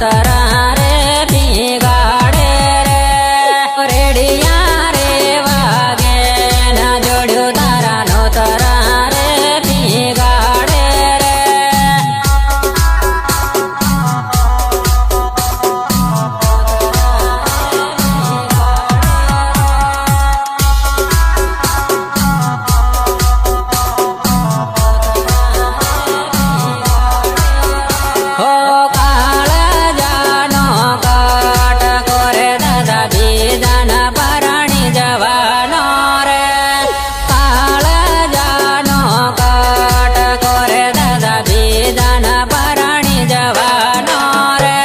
तरा रे पीगाड़े रे रेडिया रे वागे ना जोड़्यो तारा नो तरा रे पीगाड़े रे हो काळ जानो काट कोरे दादा बीजाना पराणी जवानो रे काळ जानो काट कोरे दादा बीजाना पराणी जवानो रे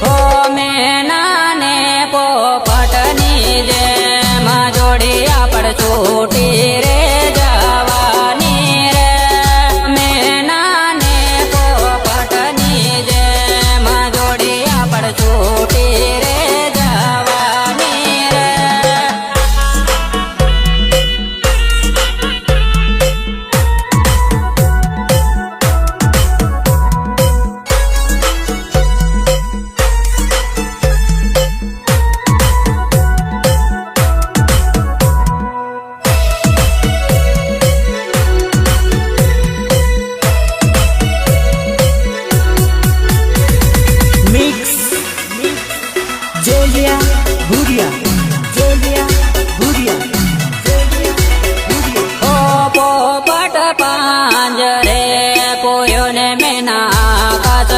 हो मेना ने पोपटनी जेम जोड़िया पड़ छूटी रे जवानी रे मेना ने पोपटनी जेम जोड़िया पड़ छूटी रे जवानी रे मिक्स जोलिया भूरिया जोलिया भूरिया ओ पोपट पांजरे पोयो ने मेना आकाश